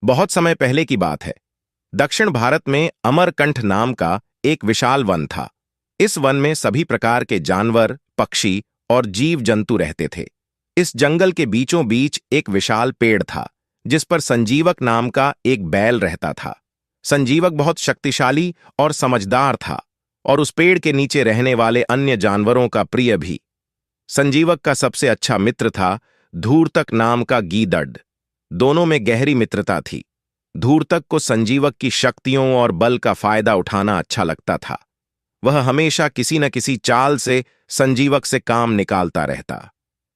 बहुत समय पहले की बात है। दक्षिण भारत में अमरकंठ नाम का एक विशाल वन था। इस वन में सभी प्रकार के जानवर, पक्षी और जीव जंतु रहते थे। इस जंगल के बीचों बीच एक विशाल पेड़ था, जिस पर संजीवक नाम का एक बैल रहता था। संजीवक बहुत शक्तिशाली और समझदार था और उस पेड़ के नीचे रहने वाले अन्य जानवरों का प्रिय भी। संजीवक का सबसे अच्छा मित्र था धूर्तक नाम का गीदड़। दोनों में गहरी मित्रता थी। धूर्तक को संजीवक की शक्तियों और बल का फायदा उठाना अच्छा लगता था। वह हमेशा किसी न किसी चाल से संजीवक से काम निकालता रहता,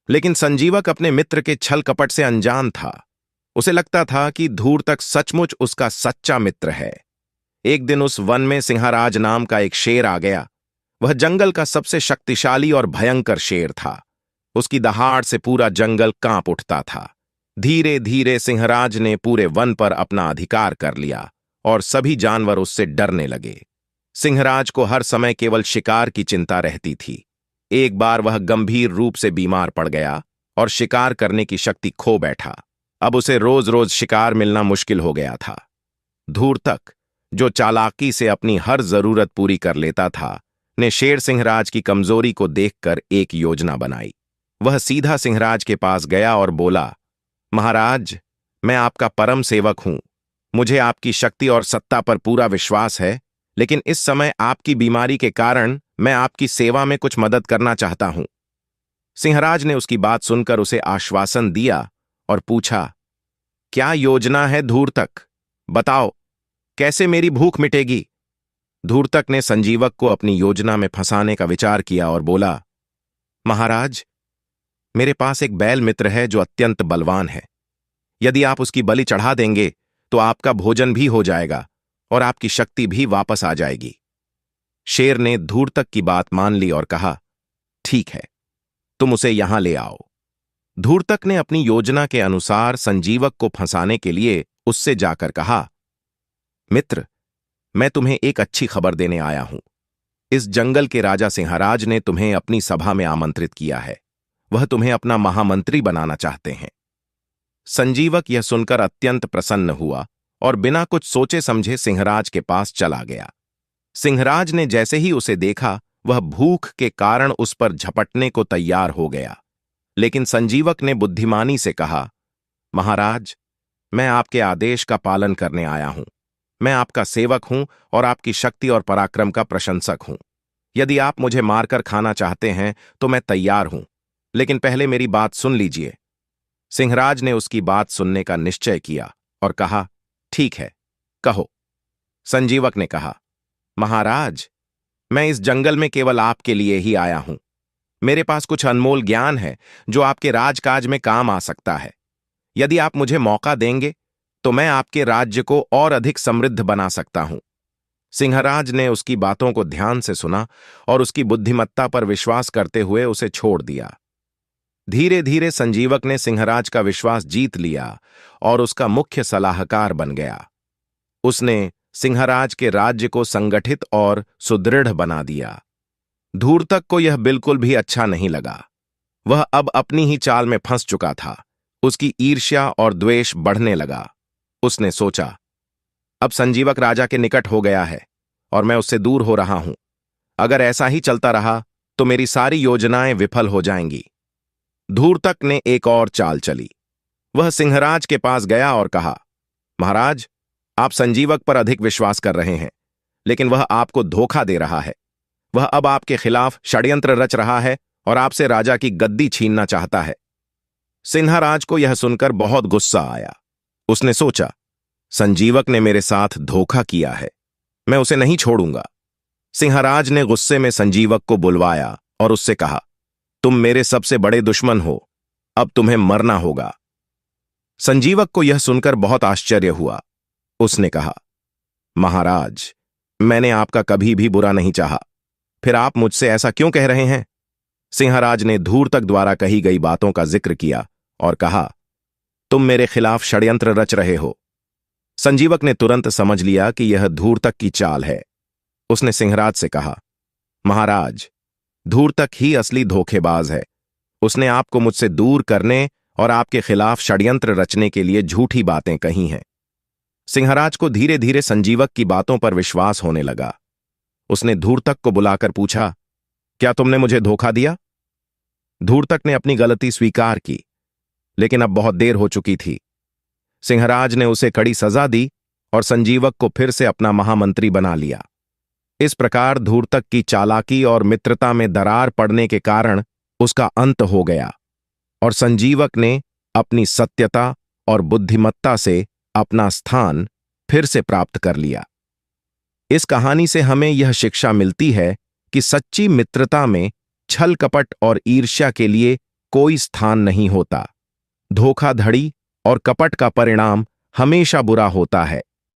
लेकिन संजीवक अपने मित्र के छल कपट से अनजान था। उसे लगता था कि धूर्तक सचमुच उसका सच्चा मित्र है। एक दिन उस वन में सिंहराज नाम का एक शेर आ गया। वह जंगल का सबसे शक्तिशाली और भयंकर शेर था। उसकी दहाड़ से पूरा जंगल कांप उठता था। धीरे धीरे सिंहराज ने पूरे वन पर अपना अधिकार कर लिया और सभी जानवर उससे डरने लगे। सिंहराज को हर समय केवल शिकार की चिंता रहती थी। एक बार वह गंभीर रूप से बीमार पड़ गया और शिकार करने की शक्ति खो बैठा। अब उसे रोज रोज शिकार मिलना मुश्किल हो गया था। धूर्तक, जो चालाकी से अपनी हर जरूरत पूरी कर लेता था, ने शेर सिंहराज की कमजोरी को देखकर एक योजना बनाई। वह सीधा सिंहराज के पास गया और बोला, महाराज, मैं आपका परम सेवक हूं। मुझे आपकी शक्ति और सत्ता पर पूरा विश्वास है, लेकिन इस समय आपकी बीमारी के कारण मैं आपकी सेवा में कुछ मदद करना चाहता हूं। सिंहराज ने उसकी बात सुनकर उसे आश्वासन दिया और पूछा, क्या योजना है धूर्तक? बताओ, कैसे मेरी भूख मिटेगी? धूर्तक ने संजीवक को अपनी योजना में फंसाने का विचार किया और बोला, महाराज, मेरे पास एक बैल मित्र है जो अत्यंत बलवान है। यदि आप उसकी बलि चढ़ा देंगे तो आपका भोजन भी हो जाएगा और आपकी शक्ति भी वापस आ जाएगी। शेर ने धूर्तक की बात मान ली और कहा, ठीक है, तुम उसे यहां ले आओ। धूर्तक ने अपनी योजना के अनुसार संजीवक को फंसाने के लिए उससे जाकर कहा, मित्र, मैं तुम्हें एक अच्छी खबर देने आया हूं। इस जंगल के राजा सिंहराज ने तुम्हें अपनी सभा में आमंत्रित किया है। वह तुम्हें अपना महामंत्री बनाना चाहते हैं। संजीवक यह सुनकर अत्यंत प्रसन्न हुआ और बिना कुछ सोचे समझे सिंहराज के पास चला गया। सिंहराज ने जैसे ही उसे देखा, वह भूख के कारण उस पर झपटने को तैयार हो गया। लेकिन संजीवक ने बुद्धिमानी से कहा, महाराज, मैं आपके आदेश का पालन करने आया हूं। मैं आपका सेवक हूं और आपकी शक्ति और पराक्रम का प्रशंसक हूं। यदि आप मुझे मारकर खाना चाहते हैं तो मैं तैयार हूं, लेकिन पहले मेरी बात सुन लीजिए। सिंहराज ने उसकी बात सुनने का निश्चय किया और कहा, ठीक है, कहो। संजीवक ने कहा, महाराज, मैं इस जंगल में केवल आपके लिए ही आया हूं। मेरे पास कुछ अनमोल ज्ञान है जो आपके राजकाज में काम आ सकता है। यदि आप मुझे मौका देंगे तो मैं आपके राज्य को और अधिक समृद्ध बना सकता हूं। सिंहराज ने उसकी बातों को ध्यान से सुना और उसकी बुद्धिमत्ता पर विश्वास करते हुए उसे छोड़ दिया। धीरे धीरे संजीवक ने सिंहराज का विश्वास जीत लिया और उसका मुख्य सलाहकार बन गया। उसने सिंहराज के राज्य को संगठित और सुदृढ़ बना दिया। धूर्तक को यह बिल्कुल भी अच्छा नहीं लगा। वह अब अपनी ही चाल में फंस चुका था। उसकी ईर्ष्या और द्वेष बढ़ने लगा। उसने सोचा, अब संजीवक राजा के निकट हो गया है और मैं उससे दूर हो रहा हूं। अगर ऐसा ही चलता रहा तो मेरी सारी योजनाएं विफल हो जाएंगी। धूर्तक ने एक और चाल चली। वह सिंहराज के पास गया और कहा, महाराज, आप संजीवक पर अधिक विश्वास कर रहे हैं, लेकिन वह आपको धोखा दे रहा है। वह अब आपके खिलाफ षड्यंत्र रच रहा है और आपसे राजा की गद्दी छीनना चाहता है। सिंहराज को यह सुनकर बहुत गुस्सा आया। उसने सोचा, संजीवक ने मेरे साथ धोखा किया है, मैं उसे नहीं छोड़ूंगा। सिंहराज ने गुस्से में संजीवक को बुलवाया और उससे कहा, तुम मेरे सबसे बड़े दुश्मन हो, अब तुम्हें मरना होगा। संजीवक को यह सुनकर बहुत आश्चर्य हुआ। उसने कहा, महाराज, मैंने आपका कभी भी बुरा नहीं चाहा, फिर आप मुझसे ऐसा क्यों कह रहे हैं? सिंहराज ने धूर्तक द्वारा कही गई बातों का जिक्र किया और कहा, तुम मेरे खिलाफ षड्यंत्र रच रहे हो। संजीवक ने तुरंत समझ लिया कि यह धूर्तक की चाल है। उसने सिंहराज से कहा, महाराज, धूर्तक ही असली धोखेबाज है। उसने आपको मुझसे दूर करने और आपके खिलाफ षड्यंत्र रचने के लिए झूठी बातें कही हैं। सिंहराज को धीरे धीरे संजीवक की बातों पर विश्वास होने लगा। उसने धूर्तक को बुलाकर पूछा, क्या तुमने मुझे धोखा दिया? धूर्तक ने अपनी गलती स्वीकार की, लेकिन अब बहुत देर हो चुकी थी। सिंहराज ने उसे कड़ी सजा दी और संजीवक को फिर से अपना महामंत्री बना लिया। इस प्रकार धूर्तक की चालाकी और मित्रता में दरार पड़ने के कारण उसका अंत हो गया और संजीवक ने अपनी सत्यता और बुद्धिमत्ता से अपना स्थान फिर से प्राप्त कर लिया। इस कहानी से हमें यह शिक्षा मिलती है कि सच्ची मित्रता में छल कपट और ईर्ष्या के लिए कोई स्थान नहीं होता। धोखाधड़ी और कपट का परिणाम हमेशा बुरा होता है।